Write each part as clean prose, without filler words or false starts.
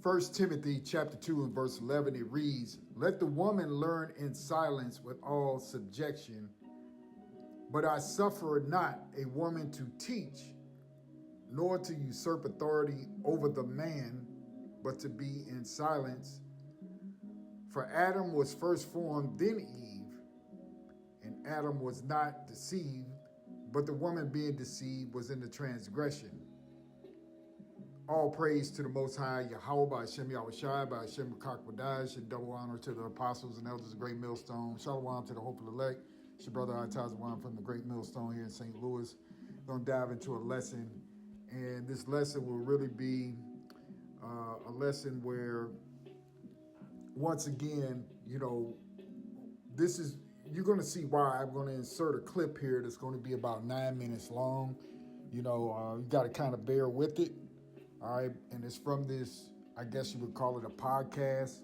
First Timothy chapter 2 and verse 11, it reads, "Let the woman learn in silence with all subjection, but I suffer not a woman to teach, nor to usurp authority over the man, but to be in silence. For Adam was first formed, then Eve, and Adam was not deceived, but the woman being deceived was in the transgression." All praise to the Most High, Yahweh, by Hashem Yahushai, by Hashem Kakwadaj, and double honor to the apostles and elders of Great Millstone. Shalom to the hopeful elect. It's your brother Atazawan from the Great Millstone here in St. Louis. We're going to dive into a lesson, and this lesson will really be a lesson where, once again, this is, you're going to see why. I'm going to insert a clip here that's going to be about 9 minutes long. You got to kind of bear with it. All right, and it's from this, I guess you would call it a podcast,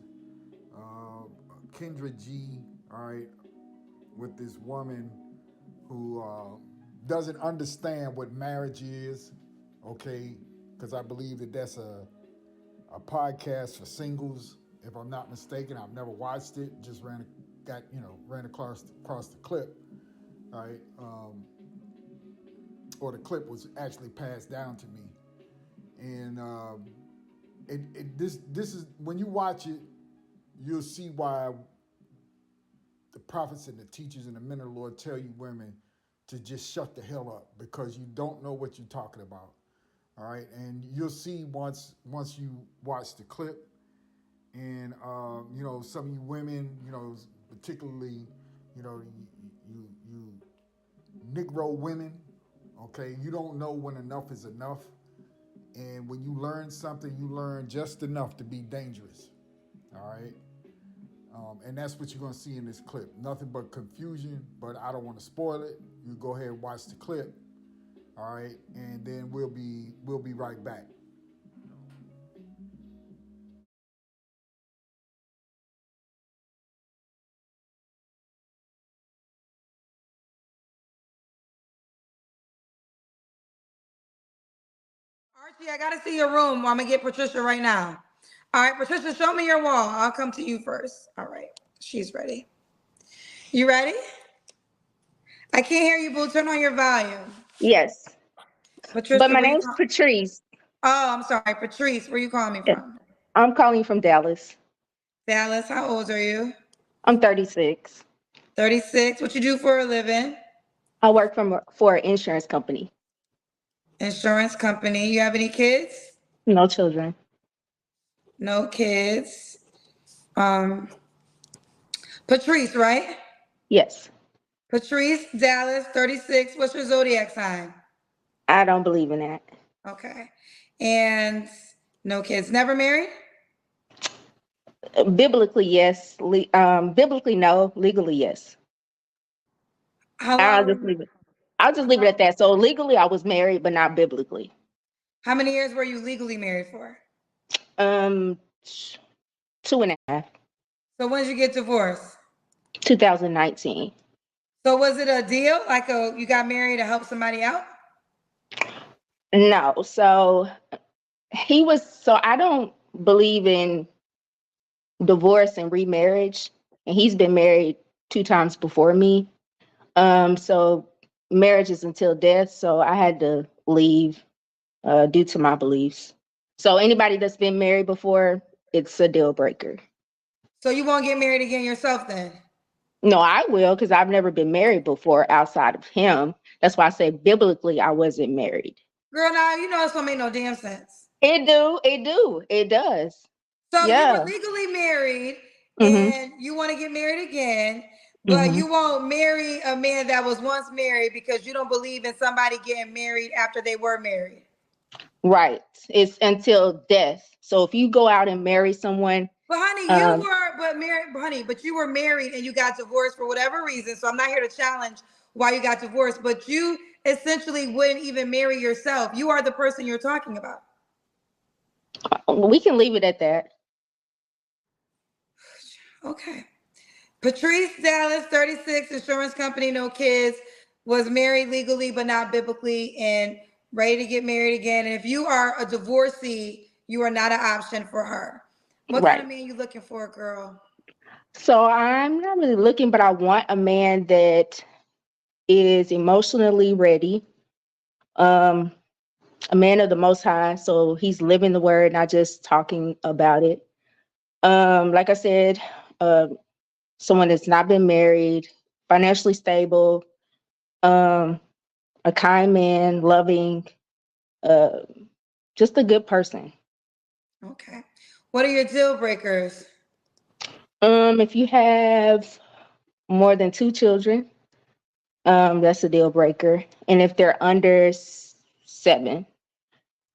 Kendra G, all right, with this woman who doesn't understand what marriage is, okay, because I believe that that's a podcast for singles, if I'm not mistaken. I've never watched it, just ran across the clip, all right, or the clip was actually passed down to me. And this is, when you watch it, you'll see why the prophets and the teachers and the men of the Lord tell you women to just shut the hell up, because you don't know what you're talking about. All right, and you'll see once you watch the clip, and some of you women, particularly, you Negro women, okay, you don't know when enough is enough. And when you learn something, you learn just enough to be dangerous, all right? And that's what you're going to see in this clip. Nothing but confusion, but I don't want to spoil it. You go ahead and watch the clip, all right? And then we'll be right back. Archie, I gotta see your room. I'm gonna get Patricia right now. All right, Patricia, show me your wall. I'll come to you first. All right, she's ready. You ready? I can't hear you, boo. Turn on your volume. Yes. Patricia, But my name's Patrice. Oh, I'm sorry, Patrice. Where you calling me from? I'm calling from Dallas. Dallas. How old are you? I'm 36. 36. What you do for a living? I work for an insurance company. Insurance company. You have any kids? No children. No kids. Patrice, right? Yes. Patrice, Dallas, 36. What's your zodiac sign? I don't believe in that. Okay. And no kids. Never married? Biblically, yes. Biblically, no. Legally, yes. I'll just leave it at that. So legally, I was married, but not biblically. How many years were you legally married for? 2.5. So when did you get divorced? 2019. So was it a deal? Like you got married to help somebody out? No. So I don't believe in divorce and remarriage. And he's been married 2 times before me. So marriage is until death. So I had to leave due to my beliefs. So anybody that's been married before, it's a deal breaker. So you won't get married again yourself then? No, I will, because I've never been married before outside of him. That's why I say biblically I wasn't married. Girl, now you know this don't make no damn sense. It does. So yeah. you were legally married and you want to get married again, but you won't marry a man that was once married because you don't believe in somebody getting married after they were married. Right. It's until death. So if you go out and marry someone. But honey, but you were married and you got divorced for whatever reason. So I'm not here to challenge why you got divorced, but you essentially wouldn't even marry yourself. You are the person you're talking about. We can leave it at that. Okay. Patrice Dallas, 36, insurance company, no kids, was married legally but not biblically, and ready to get married again. And if you are a divorcee, you are not an option for her. What kind Right. of man you looking for, girl? So I'm not really looking, but I want a man that is emotionally ready, um, a man of the Most High. So he's living the word, not just talking about it. Like I said, uh, someone that's not been married, financially stable, um, a kind man, loving, uh, just a good person. Okay. What are your deal breakers? If you have more than 2 children, that's a deal breaker. And if they're under 7,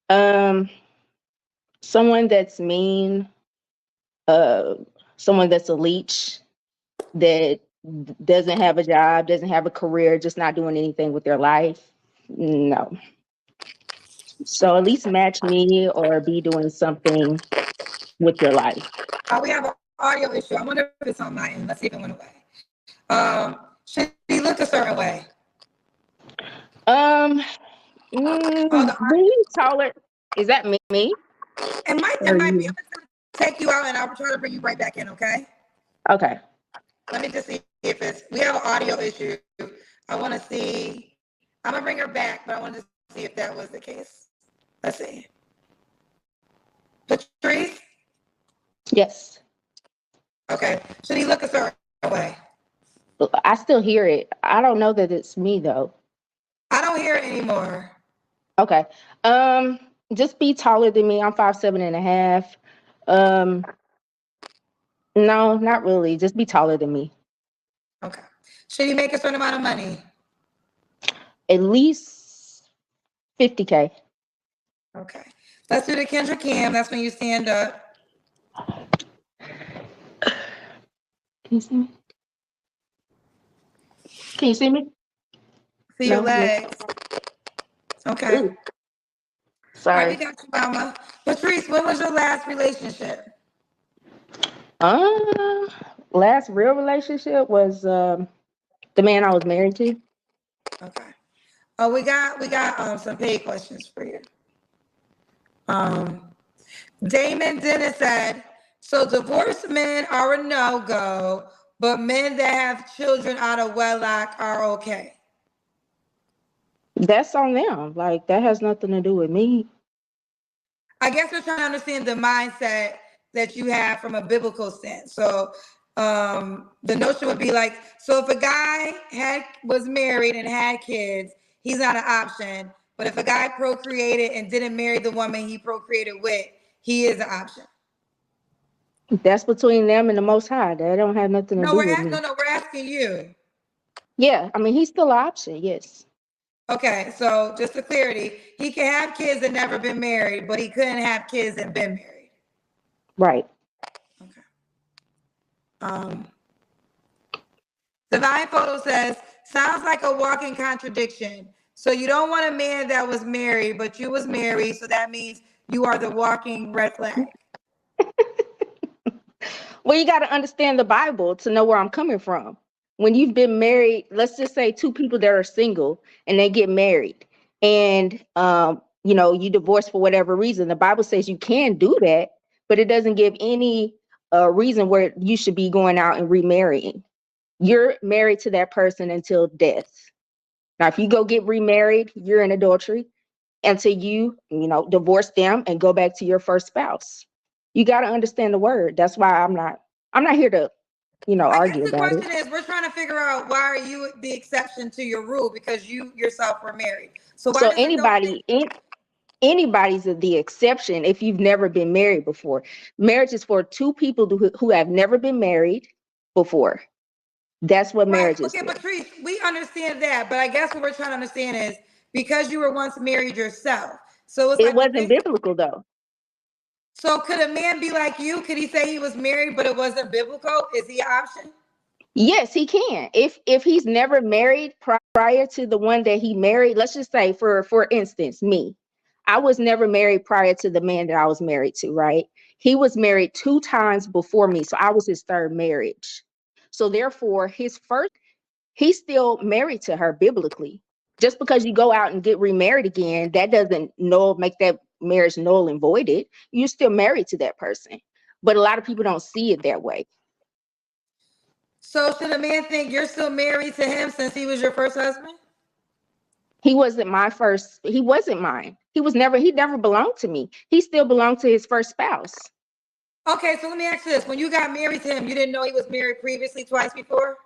um, someone that's mean, uh, someone that's a leech, that doesn't have a job, doesn't have a career, just not doing anything with their life. No. So at least match me or be doing something with your life. We have an audio issue. I wonder if it's on my end. Let's see if it went away. Should he look a certain way? Um, Oh, the Be taller. Is that me it or might be. I'm you? gonna take you out and I'll try to bring you right back in, okay? Okay. Let me just see if it's, we have an audio issue. I want to see, I'm gonna bring her back, but I want to see if that was the case. Let's see. Patrice? Yes. Okay. Should he look a certain way? I still hear it. I don't know that it's me though. I don't hear it anymore. Okay. Um, just be taller than me. I'm 5'7.5". Um, no, not really. Just be taller than me. Okay. Should he make a certain amount of money? At least 50K. Okay. Let's do the Kendra Cam. That's when you stand up. Can you see me? Can you see me? See your No. legs. Okay. Ooh, All right, we sorry. got you, Mama. Patrice, when was your last relationship? Uh, Last real relationship was the man I was married to. Okay. Oh, we got some paid questions for you. Um, Damon Dennis said, so divorced men are a no-go, but men that have children out of wedlock are okay. That's on them. Like that has nothing to do with me. I guess we're trying to understand the mindset that you have from a biblical sense. So the notion would be like, so if a guy was married and had kids, he's not an option. But if a guy procreated and didn't marry the woman he procreated with, he is an option. That's between them and the Most High. That don't have nothing to No, do with me. we're asking you. Yeah, I mean he's still an option. Yes. Okay, so just for clarity, he can have kids and never been married, but he couldn't have kids and been married. Right. Okay. Um, Divine Photo says, sounds like a walking contradiction. So you don't want a man that was married, but you was married, so that means you are the walking red flag. Well, you got to understand the Bible to know where I'm coming from. When you've been married, let's just say 2 people that are single and they get married, and you divorce for whatever reason. The Bible says you can do that, but it doesn't give any reason where you should be going out and remarrying. You're married to that person until death. Now, if you go get remarried, you're in adultery until divorce them and go back to your first spouse. You got to understand the word. That's why I'm not here to, I guess argue the about it. question is, we're trying to figure out why are you the exception to your rule because you yourself were married. So why So does the notion? anybody's the exception if you've never been married before. Marriage is for 2 people who have never been married before. That's what Right. marriage is Okay, for. Patrice, we understand that, but I guess what we're trying to understand is because you were once married yourself. So it's It like the wasn't thing. biblical though. So could a man be like you? Could he say he was married, but it wasn't biblical? Is he an option? Yes, he can. If he's never married prior to the one that he married, let's just say for instance, me. I was never married prior to the man that I was married to, right? He was married 2 times before me, so I was his third marriage. So therefore, he's still married to her biblically. Just because you go out and get remarried again, that doesn't make that marriage null and voided. You're still married to that person. But a lot of people don't see it that way. So should a man think you're still married to him since he was your first husband? He wasn't he wasn't mine. He never belonged to me. He still belonged to his first spouse. Okay, so let me ask you this. When you got married to him, you didn't know he was married previously twice before?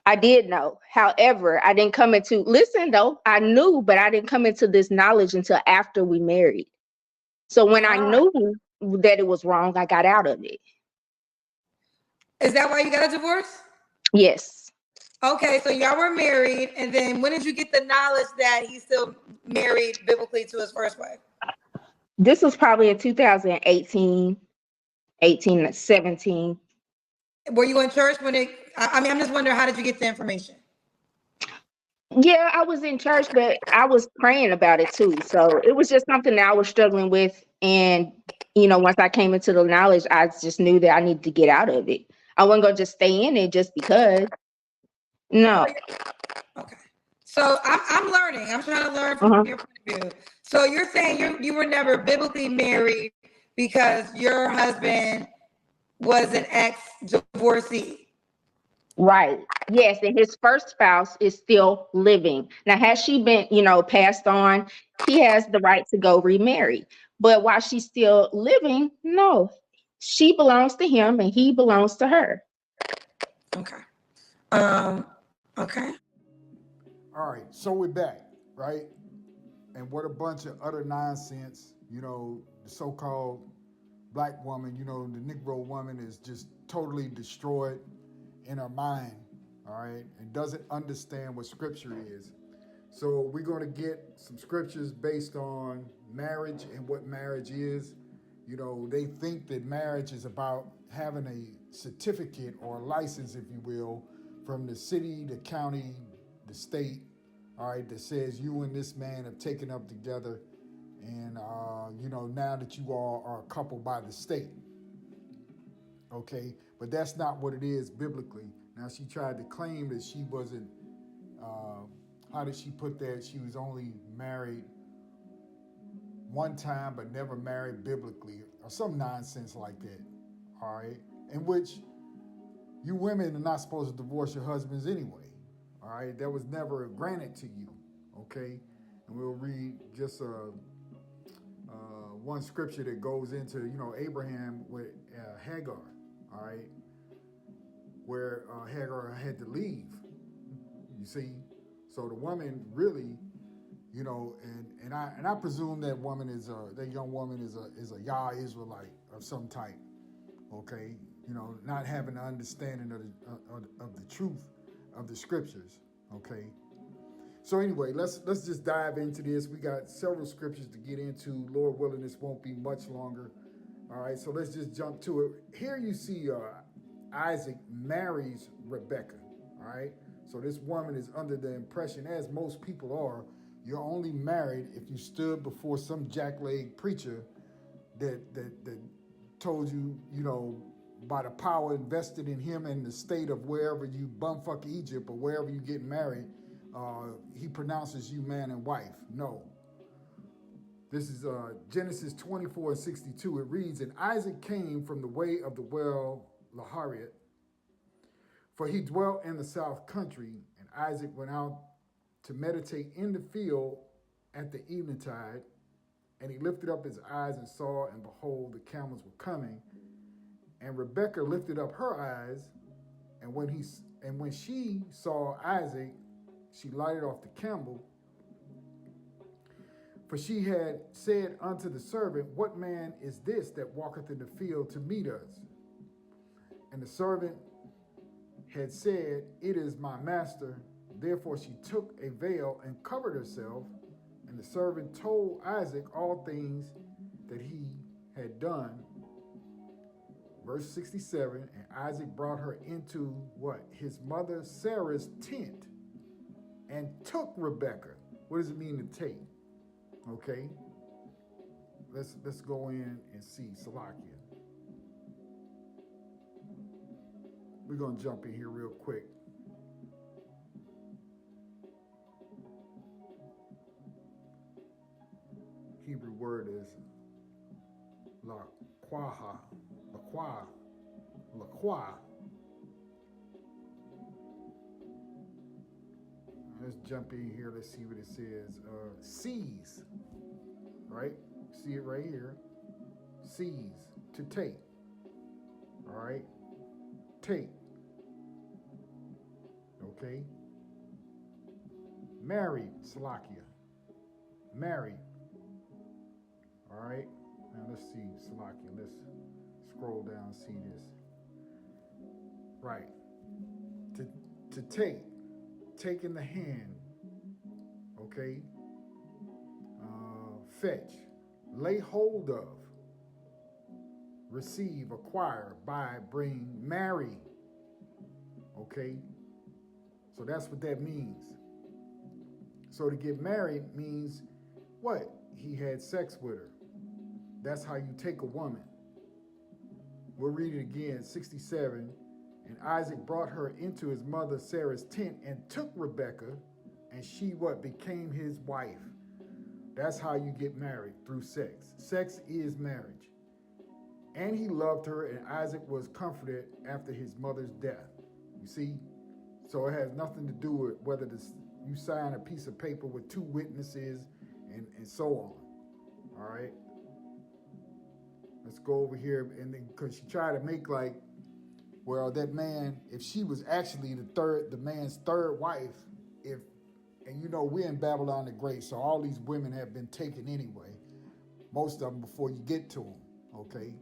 I did know. However, I didn't come into, listen though, I knew, but I didn't come into this knowledge until after we married. So when I knew that it was wrong, I got out of it. Is that why you got a divorce? Yes. Okay, so y'all were married, and then when did you get the knowledge that he's still married biblically to his first wife? This was probably in 2018, 18, 17. Were you in church when I mean, I'm just wondering, how did you get the information? Yeah, I was in church, but I was praying about it too. So it was just something that I was struggling with. And, once I came into the knowledge, I just knew that I needed to get out of it. I wasn't going to just stay in it just because. No. Okay. So I'm learning. I'm trying to learn from your point of view. So you're saying you were never biblically married because your husband was an ex-divorcee. Right. Yes. And his first spouse is still living. Now, has she been, passed on? He has the right to go remarry. But while she's still living, no, she belongs to him and he belongs to her. Okay. Okay. All right, so we're back, right? And what a bunch of utter nonsense, the so-called black woman, the Negro woman is just totally destroyed in her mind, all right, and doesn't understand what scripture is. So we're going to get some scriptures based on marriage and what marriage is. They think that marriage is about having a certificate or a license, if you will, from the city, the county, the state, all right, that says you and this man have taken up together, and now that you all are a couple by the state. Okay, but that's not what it is biblically. Now she tried to claim that she wasn't. How did she put that? She was only married one time, but never married biblically, or some nonsense like that. All right, in which you women are not supposed to divorce your husbands anyway. All right, that was never granted to you. Okay, and we'll read just one scripture that goes into Abraham with Hagar. All right, where Hagar had to leave. You see, so the woman really, and I presume that woman that young woman is a Yah Israelite of some type. Okay, not having an understanding of the truth of the scriptures. Okay. So anyway, let's just dive into this. We got several scriptures to get into. Lord willing, this won't be much longer. All right, so let's just jump to it. Here you see Isaac marries Rebecca. All right, so this woman is under the impression, as most people are, you're only married if you stood before some jackleg preacher that told you, by the power invested in him and the state of wherever you bumfuck Egypt or wherever you get married, he pronounces you man and wife. No. This is Genesis 24:62. It reads, and Isaac came from the way of the well Lahariat, for he dwelt in the south country, and Isaac went out to meditate in the field at the eventide, and he lifted up his eyes and saw, and behold, the camels were coming. And Rebekah lifted up her eyes, and when she saw Isaac, she lighted off the camel. For she had said unto the servant, what man is this that walketh in the field to meet us? And the servant had said, it is my master. Therefore she took a veil and covered herself. And the servant told Isaac all things that he had done. Verse 67, and Isaac brought her into what? His mother Sarah's tent and took Rebekah. What does it mean to take? Okay. Let's go in and see Salakia. We're going to jump in here real quick. Hebrew word is laqua, laqua, laqua. Let's jump in here. Let's see what it says. Seize, right? See it right here. Seize, to take. All right? Take. Okay? Married, Salakia. Married. All right? Now let's see, Salakia. Let's scroll down and see this. Right. To take. Take in the hand. Okay? Fetch. Lay hold of. Receive, acquire, buy, bring, marry. Okay? So that's what that means. So to get married means what? He had sex with her. That's how you take a woman. We'll read it again, 67. And Isaac brought her into his mother Sarah's tent and took Rebekah, and she what? Became his wife. That's how you get married, through sex. Sex is marriage. And he loved her, and Isaac was comforted after his mother's death. You see? So it has nothing to do with whether you sign a piece of paper with two witnesses and so on. All right? Let's go over here, and then because she tried to make like, well, that man, if she was actually the man's third wife, and you know we're in Babylon the Great, so all these women have been taken anyway, most of them before you get to them, okay?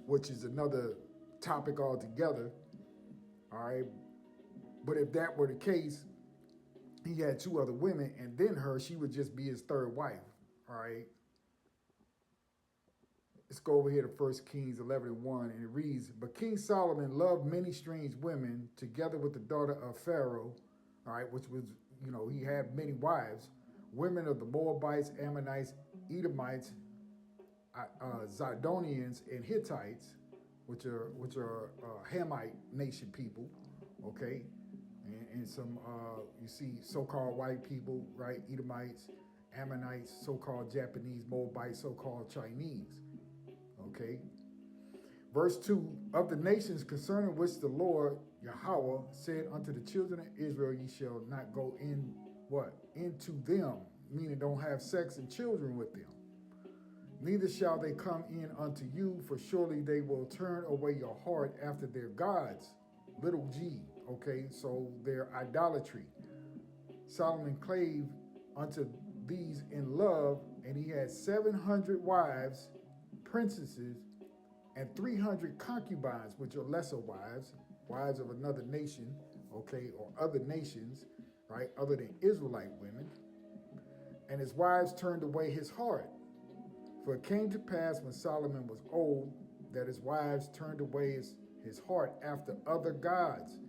Which is another topic altogether, all right? But if that were the case, he had two other women, and then her, she would just be his third wife, all right? Let's go over here to 1 Kings 11:1, and it reads, But King Solomon loved many strange women, together with the daughter of Pharaoh, all right, which was, you know, he had many wives, women of the Moabites, Ammonites, Edomites, Zidonians, and Hittites, which are Hamite nation people, okay? And some, you see so-called white people, right? Edomites, Ammonites, so-called Japanese, Moabites, so-called Chinese. Okay. Verse 2, of the nations concerning which the Lord Yahweh said unto the children of Israel, ye shall not go in, what? Into them, meaning don't have sex and children with them. Neither shall they come in unto you, for surely they will turn away your heart after their gods. Little g, okay, so their idolatry. Solomon clave unto these in love, and he had 700 wives, princesses, and 300 concubines, which are lesser wives, wives of another nation, okay, or other nations, right, other than Israelite women. And his wives turned away his heart. For it came to pass when Solomon was old that his wives turned away his heart after other gods.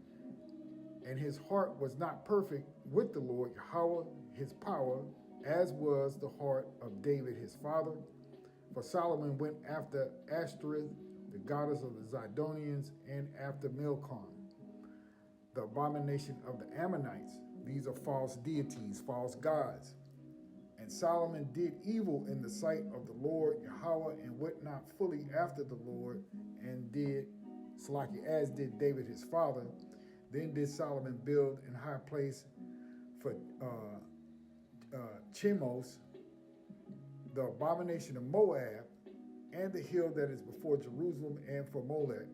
And his heart was not perfect with the Lord Yahweh, his power, as was the heart of David his father. For Solomon went after Ashtoreth, the goddess of the Zidonians, and after Milcom, the abomination of the Ammonites. These are false deities, false gods. And Solomon did evil in the sight of the Lord Yahweh, and went not fully after the Lord, and did Salaki, as did David his father. Then did Solomon build in high place for Chemos, the abomination of Moab, and the hill that is before Jerusalem, and for Molech,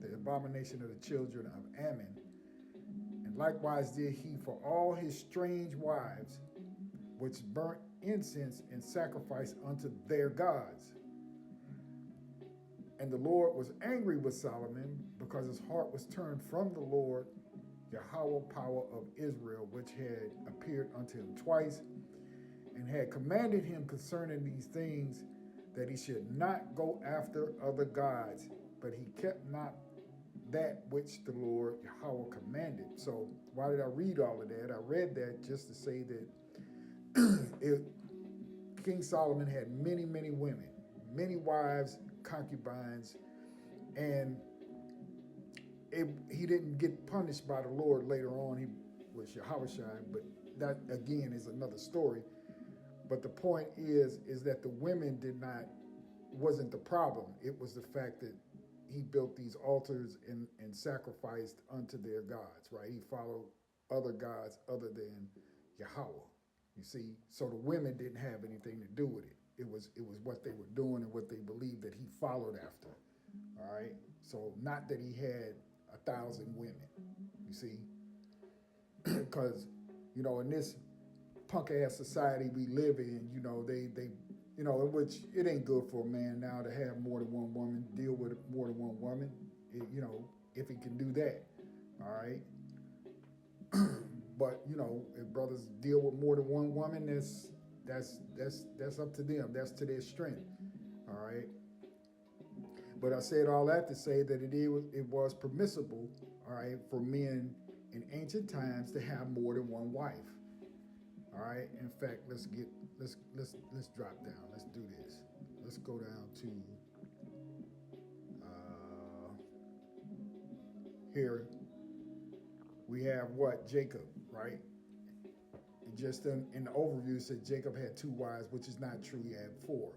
the abomination of the children of Ammon. And likewise did he for all his strange wives, which burnt incense and sacrifice unto their gods. And the Lord was angry with Solomon, because his heart was turned from the Lord, Yahweh power of Israel, which had appeared unto him twice, and had commanded him concerning these things, that he should not go after other gods, but he kept not that which the Lord Yahweh commanded. So why did I read all of that? I read that just to say that King Solomon had many, many women, many wives, concubines, and he didn't get punished by the Lord later on. He was Yahushua, but that again is another story. But the point is that the women wasn't the problem. It was the fact that he built these altars and sacrificed unto their gods, right? He followed other gods other than Yahweh. You see, so the women didn't have anything to do with it. It was what they were doing and what they believed that he followed after. All right. So not that he had 1,000 women. You see, because in this punk ass society we live in, which it ain't good for a man now to have more than one woman, deal with more than one woman. If he can do that, all right. But if brothers deal with more than one woman, that's up to them. That's to their strength, all right. But I said all that to say that it was permissible, all right, for men in ancient times to have more than one wife. All right. In fact, let's drop down. Let's do this. Let's go down to here. We have what? Jacob, right? And just in the overview, it said Jacob had 2 wives, which is not true. He had 4,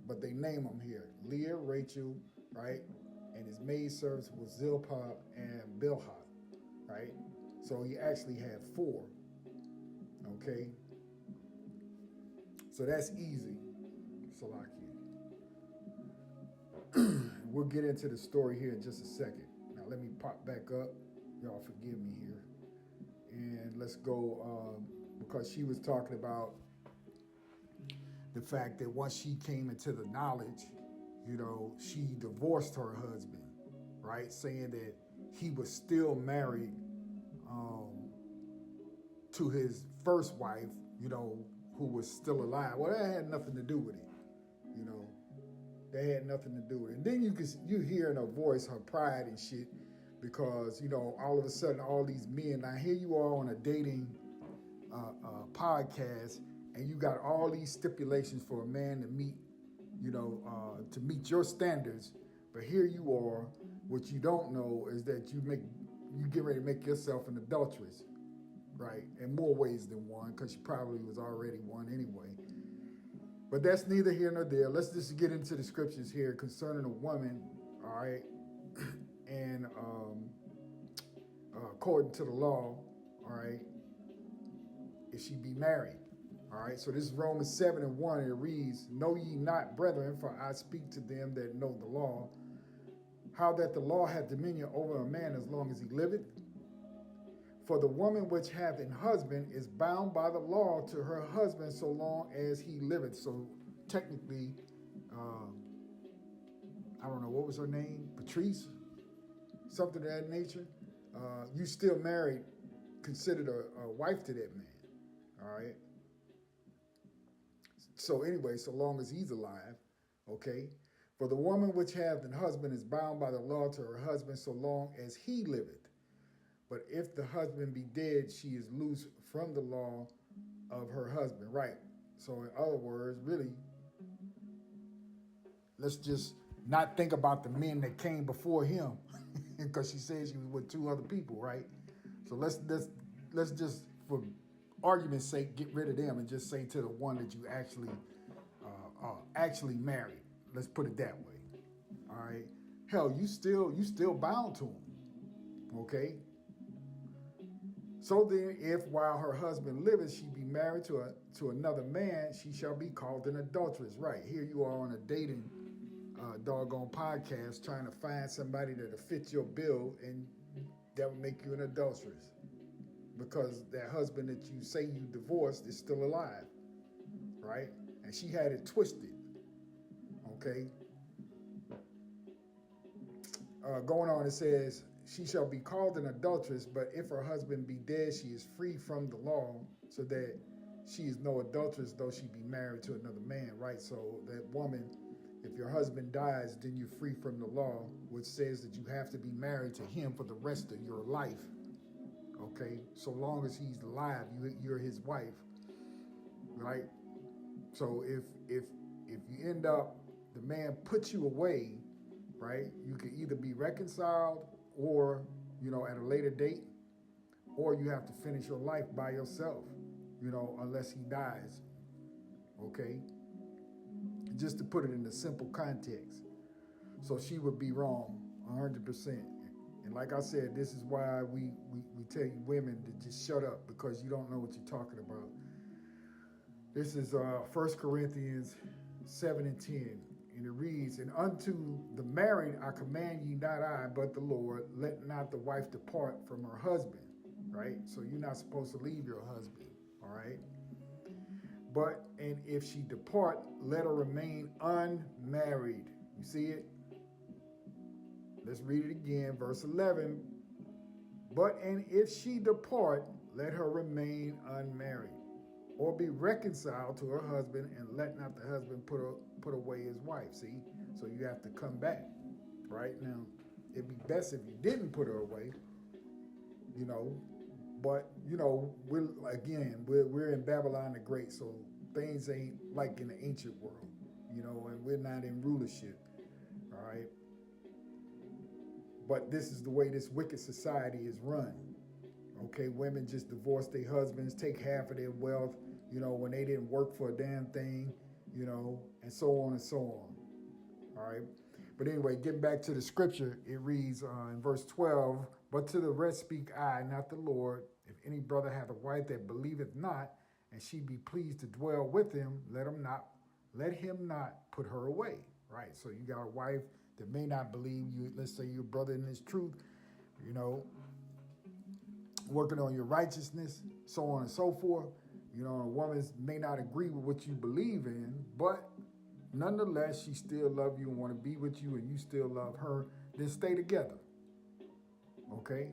but they name them here: Leah, Rachel, right? And his maidservants was Zilpah and Bilhah, right? So he actually had 4. Okay. So that's easy. Salakia. We'll get into the story here in just a second. Now let me pop back up. Y'all forgive me here. And let's go, because she was talking about the fact that once she came into the knowledge, she divorced her husband, right? Saying that he was still married to his first wife, who was still alive. Well, that had nothing to do with it, That had nothing to do with it. And then you hear in her voice her pride and shit, because all of a sudden all these men. Now here you are on a dating podcast, and you got all these stipulations for a man to meet, to meet your standards. But here you are. What you don't know is that you get ready to make yourself an adulteress. Right, in more ways than one, because she probably was already one anyway. But that's neither here nor there. Let's just get into the scriptures here concerning a woman, all right, and according to the law, all right, if she be married, all right. So this is Romans 7:1, and it reads, "Know ye not, brethren, for I speak to them that know the law, how that the law hath dominion over a man as long as he liveth. For the woman which hath an husband is bound by the law to her husband so long as he liveth." So technically, I don't know, what was her name? Patrice? Something of that nature. You still married, considered a wife to that man. All right. So anyway, so long as he's alive, okay. For the woman which hath an husband is bound by the law to her husband so long as he liveth. But if the husband be dead, she is loose from the law of her husband. Right. So in other words, really, let's just not think about the men that came before him, because she said she was with 2 other people, right? So let's just, for argument's sake, get rid of them and just say to the one that you actually married. Let's put it that way. All right. Hell, you still bound to him. Okay. So then, if while her husband liveth, she be married to another man, she shall be called an adulteress. Right, here you are on a dating doggone podcast trying to find somebody that'll fit your bill, and that will make you an adulteress, because that husband that you say you divorced is still alive, right? And she had it twisted, okay? Going on, it says, "She shall be called an adulteress, but if her husband be dead, she is free from the law, so that she is no adulteress, though she be married to another man," right? So that woman, if your husband dies, then you're free from the law, which says that you have to be married to him for the rest of your life, okay? So long as he's alive, you're his wife, right? So if you end up, the man puts you away, right? You can either be reconciled, or, at a later date, or you have to finish your life by yourself, unless he dies, Okay, just to put it in a simple context. So she would be wrong 100%. And like I said, this is why we tell you women to just shut up, because you don't know what you're talking about. This is 1 Corinthians 7 and 10. And it reads, and unto the married I command ye, not I, but the Lord, let not the wife depart from her husband. Right? So you're not supposed to leave your husband. All right? But, and if she depart, let her remain unmarried. You see it? Let's read it again, verse 11. But, and if she depart, let her remain unmarried, or be reconciled to her husband, and let not the husband put away his wife. See? So you have to come back. Right? Now, it'd be best if you didn't put her away, you know. But, you know, we're in Babylon the Great, so things ain't like in the ancient world, you know, and we're not in rulership, all right? But this is the way this wicked society is run, okay? Women just divorce their husbands, take half of their wealth, you know, when they didn't work for a damn thing, you know, and so on and so on, all right? But anyway, getting back to the scripture, it reads in verse 12, but to the rest speak I, not the Lord. If any brother hath a wife that believeth not, and she be pleased to dwell with him, let him not put her away. Right? So you got a wife that may not believe you, let's say your brother in his truth, you know, working on your righteousness, so on and so forth. You know, a woman may not agree with what you believe in, but nonetheless, she still love you and want to be with you, and you still love her, then stay together. Okay?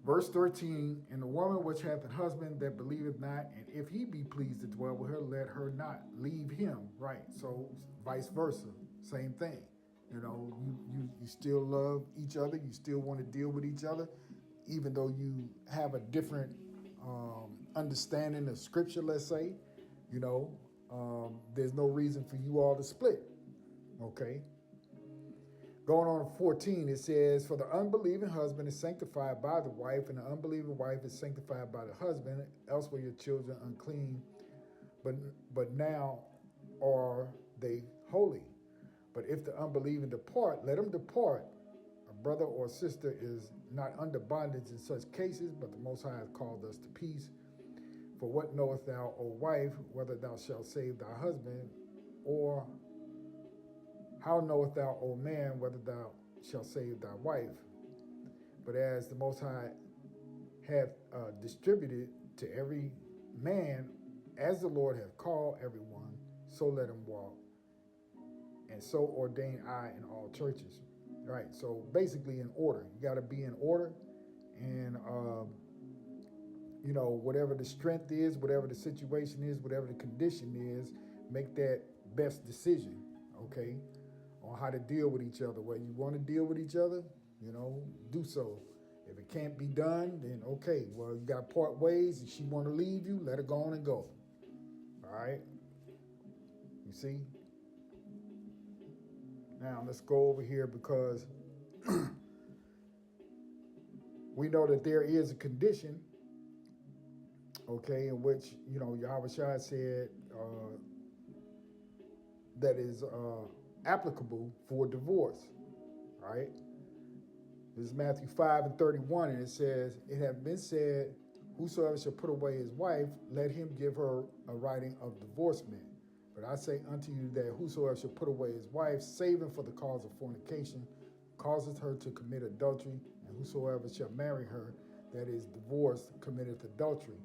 Verse 13, and the woman which hath a husband that believeth not, and if he be pleased to dwell with her, let her not leave him. Right? So vice versa. Same thing. You know, you still love each other. You still want to deal with each other, even though you have a different understanding of scripture, let's say. You know, there's no reason for you all to split. Okay? Going on to 14, it says, for the unbelieving husband is sanctified by the wife, and the unbelieving wife is sanctified by the husband. Else were your children unclean, but now are they holy. But if the unbelieving depart, let him depart. A brother or sister is not under bondage in such cases, but the Most High hath called us to peace. For what knowest thou, O wife, whether thou shalt save thy husband, or how knowest thou, O man, whether thou shalt save thy wife? But as the Most High hath distributed to every man, as the Lord hath called everyone, so let him walk. And so ordain I in all churches. Right? So basically in order. You got to be in order. And, you know, whatever the strength is, whatever the situation is, whatever the condition is, make that best decision, okay, on how to deal with each other. Whether you want to deal with each other, you know, do so. If it can't be done, then okay, well, you got to part ways. If she want to leave you, let her go on and go. All right? You see? Now, let's go over here because we know that there is a condition, okay, in which, you know, Yahweh Shai said that is applicable for divorce, right? This is Matthew 5 and 31, and it says, it hath been said, whosoever shall put away his wife, let him give her a writing of divorcement. But I say unto you that whosoever shall put away his wife, saving for the cause of fornication, causes her to commit adultery, and whosoever shall marry her, that is divorced, committeth adultery,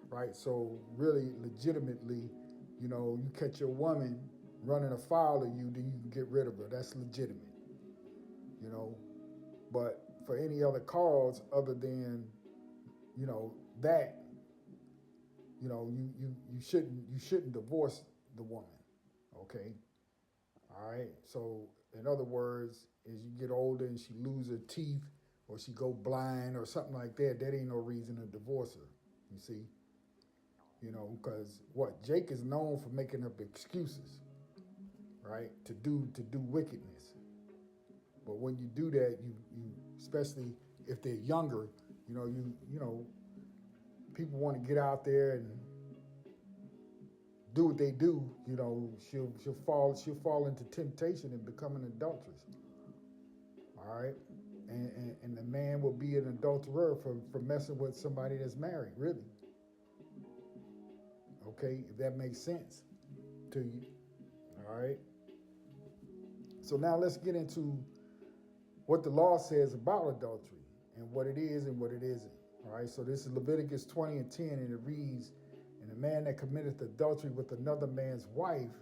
right? So really, legitimately, you know, you catch your woman running afoul of you, then you can get rid of her. That's legitimate, you know. But for any other cause other than, you know, that, you know, you shouldn't divorce the woman, okay? All right. So in other words, as you get older and she lose her teeth or she go blind or something like that, that ain't no reason to divorce her. You see, you know, because what Jake is known for making up excuses, right? To do wickedness. But when you do that, you especially if they're younger, you know, people want to get out there and do what they do, she'll fall into temptation and become an adulteress. All right, and the man will be an adulterer for messing with somebody that's married, really. Okay, if that makes sense to you. All right. So now let's get into what the law says about adultery and what it is and what it isn't. All right. So this is Leviticus 20 and 10, and it reads, "And a man that committeth adultery with another man's wife,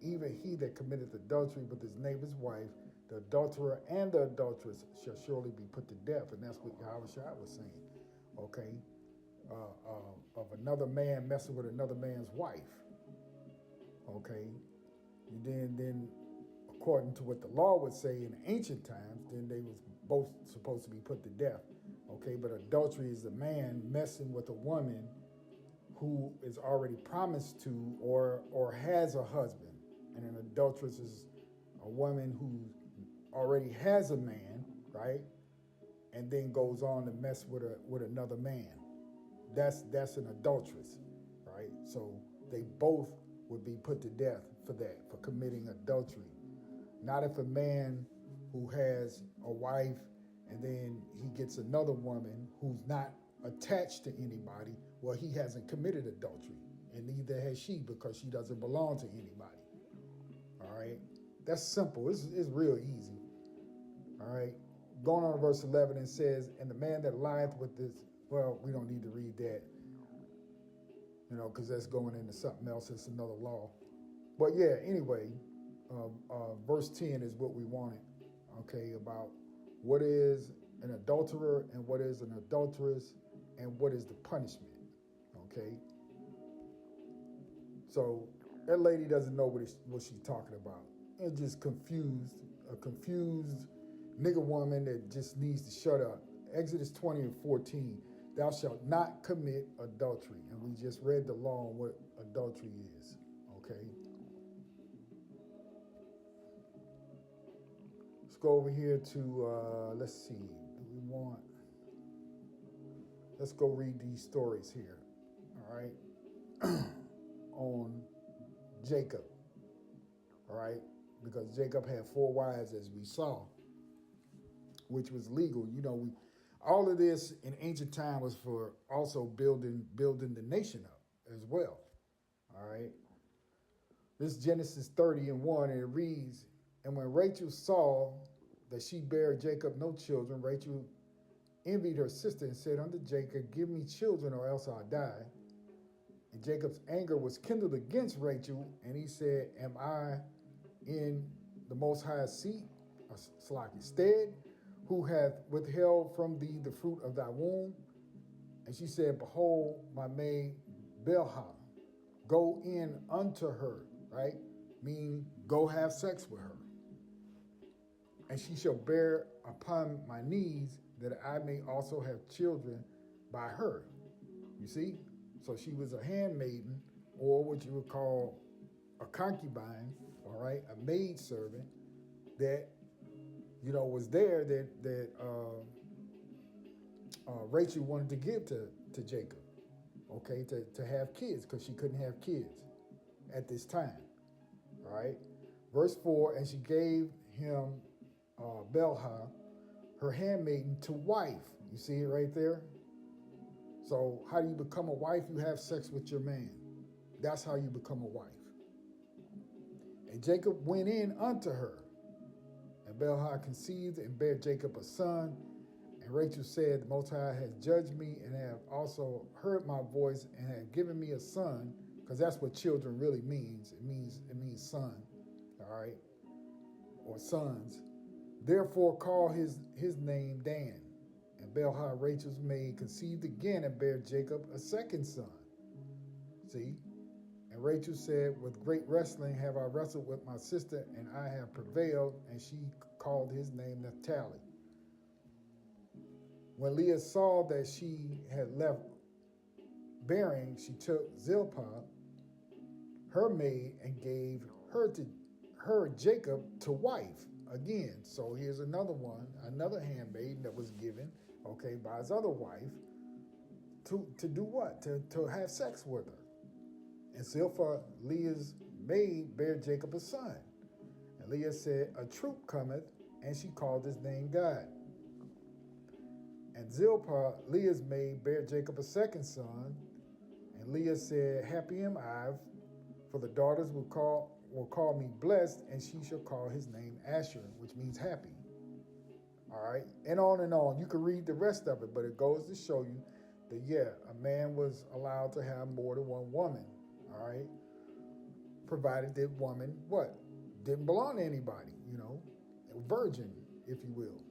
even he that committeth adultery with his neighbor's wife, the adulterer and the adulteress shall surely be put to death." And that's what Yahushua was saying. Okay. Of another man messing with another man's wife. Okay. And then according to what the law would say in ancient times, then they was both supposed to be put to death. Okay, but adultery is a man messing with a woman who is already promised to or has a husband. And an adulteress is a woman who already has a man, right? And then goes on to mess with another man. That's an adulteress, right? So they both would be put to death for that, for committing adultery. Not if a man who has a wife and then he gets another woman who's not attached to anybody, well, he hasn't committed adultery, and neither has she, because she doesn't belong to anybody. All right, that's simple. It's real easy. All right, going on to verse 11, it says, "And the man that lieth with this," well, we don't need to read that, because that's going into something else. It's another law. But yeah, anyway, verse 10 is what we wanted, okay, about what is an adulterer and what is an adulteress and what is the punishment, okay? So that lady doesn't know what she's talking about. It's just a confused nigger woman that just needs to shut up. Exodus 20 and 14, "Thou shalt not commit adultery." And we just read the law on what adultery is, okay? Let's go over here to, let's see, let's go read these stories here, all right, on Jacob, all right, because Jacob had 4 wives, as we saw, which was legal. All of this in ancient time was for also building the nation up as well, all right. This is Genesis 30 and 1, and it reads, "And when Rachel saw that she bare Jacob no children, Rachel envied her sister and said unto Jacob, Give me children, or else I'll die. And Jacob's anger was kindled against Rachel, and he said, Am I in the Most High's seat, stead, who hath withheld from thee the fruit of thy womb? And she said, Behold, my maid Bilhah, go in unto her," right? Meaning, go have sex with her. "And she shall bear upon my knees, that I may also have children by her." You see? So she was a handmaiden, or what you would call a concubine, all right, a maid servant that, was there that Rachel wanted to give to Jacob, okay, to have kids, because she couldn't have kids at this time, all right? Verse 4, "And she gave him Bilhah, her handmaiden, to wife." You see it right there? So how do you become a wife? You have sex with your man. That's how you become a wife. "And Jacob went in unto her. And Bilhah conceived and bare Jacob a son. And Rachel said, The Most High has judged me, and have also heard my voice, and have given me a son," because that's what children really means. It means son, all right, or sons. "Therefore call his name Dan. And Bilhah, Rachel's maid, conceived again and bare Jacob a second son." See? "And Rachel said, With great wrestling have I wrestled with my sister, and I have prevailed. And she called his name Naphtali. When Leah saw that she had left bearing, she took Zilpah, her maid, and gave her Jacob to wife." Again, so here's another handmaid that was given, okay, by his other wife to do what? To have sex with her. And Zilpah, Leah's maid, bare Jacob a son. And Leah said, a troop cometh, and she called his name Gad. And Zilpah, Leah's maid, bare Jacob a second son. And Leah said, happy am I, for the daughters will call me blessed, and she shall call his name Asher, which means happy. All right, and on and on. You can read the rest of it, but it goes to show you that, yeah, a man was allowed to have more than one woman, all right, provided that woman, what? Didn't belong to anybody, a virgin, if you will.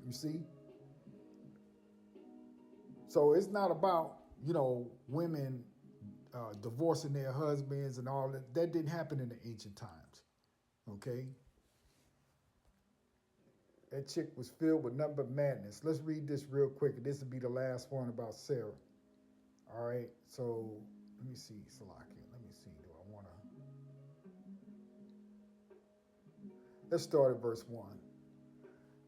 You see? So it's not about, women divorcing their husbands and all that. That didn't happen in the ancient times, okay? That chick was filled with nothing but madness. Let's read this real quick. This will be the last one about Sarah. All right, so let me see, Salakia. Let me see. Do I want to? Let's start at verse 1.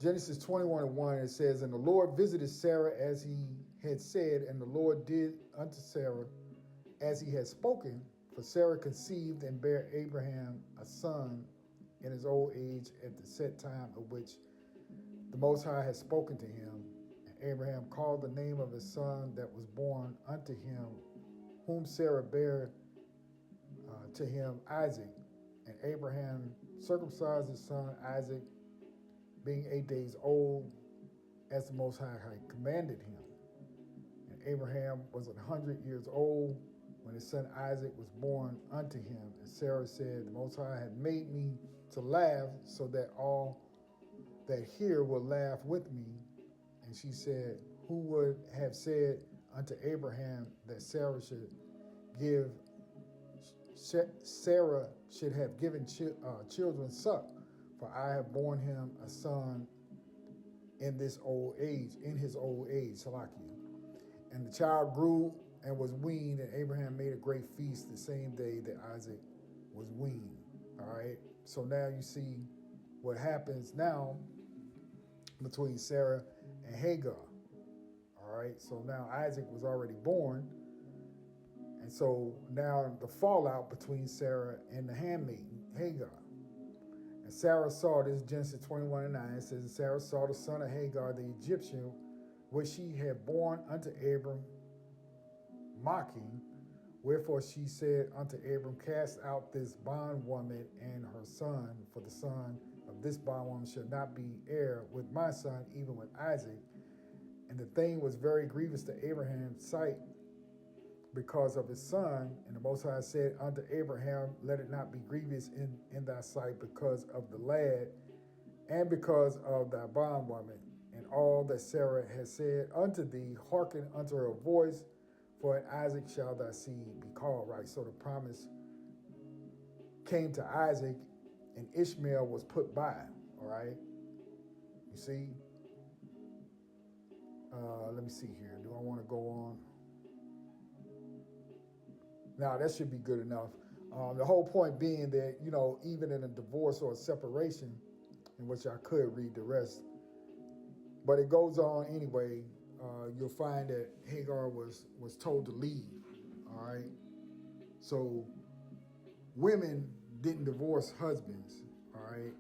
Genesis 21:1, it says, and the Lord visited Sarah as he had said, and the Lord did unto Sarah as he had spoken. For Sarah conceived and bare Abraham a son in his old age at the set time of which the Most High had spoken to him. And Abraham called the name of his son that was born unto him, whom Sarah bare to him, Isaac. And Abraham circumcised his son Isaac, being 8 days old, as the Most High had commanded him. And Abraham was 100 years old when his son Isaac was born unto him. And Sarah said, the Most High had made me to laugh, so that all that hear will laugh with me. And she said, who would have said unto Abraham that Sarah should have given children suck? For I have borne him a son in his old age, Salakia. And the child grew and was weaned, and Abraham made a great feast the same day that Isaac was weaned. All right. So now you see what happens now between Sarah and Hagar. All right, so now Isaac was already born. And so now the fallout between Sarah and the handmaiden, Hagar. And Sarah saw, this is Genesis 21:9, it says, Sarah saw the son of Hagar, the Egyptian, which she had born unto Abram, mocking. Wherefore she said unto Abram, cast out this bondwoman and her son, for the son of this bondwoman shall not be heir with my son, even with Isaac. And the thing was very grievous to Abraham's sight because of his son. And the Most High said unto Abraham, let it not be grievous in thy sight because of the lad, and because of thy bondwoman. And all that Sarah has said unto thee, hearken unto her voice, for in Isaac shall thy seed be called. Right, so the promise came to Isaac, and Ishmael was put by. All right, you see. Let me see here. Do I want to go on? Now that should be good enough. The whole point being that, even in a divorce or a separation, in which I could read the rest, but it goes on anyway. You'll find that Hagar was told to leave. All right. So women didn't divorce husbands. All right.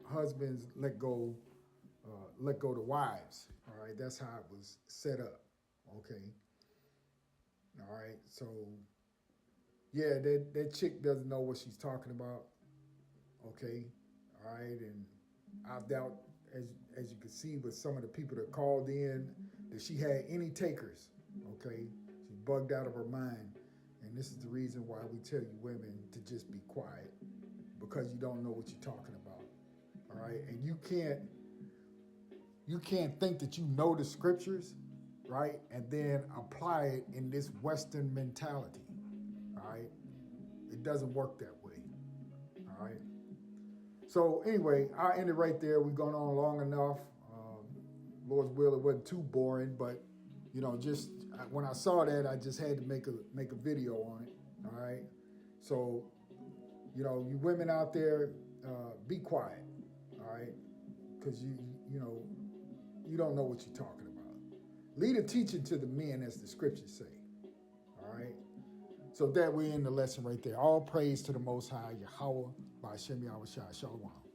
Husbands let go to wives. All right. That's how it was set up. Okay. All right. So yeah, that chick doesn't know what she's talking about. Okay. All right. And I doubt, as you can see with some of the people that called in, that she had any takers. Okay. She's bugged out of her mind. And this is the reason why we tell you women to just be quiet, because you don't know what you're talking about. All right. And you can't think that you know the scriptures, right, and then apply it in this Western mentality. All right. It doesn't work that way. All right. So anyway, I'll end it right there. We've gone on long enough. Lord's will, it wasn't too boring, but just when I saw that, I just had to make a video on it. All right. So, you women out there, be quiet. All right, because you don't know what you're talking about. Lead a teaching to the men, as the scriptures say. All right. So that we end the lesson right there. All praise to the Most High, Yahweh, by Shem Yahweh Shai. Shalom.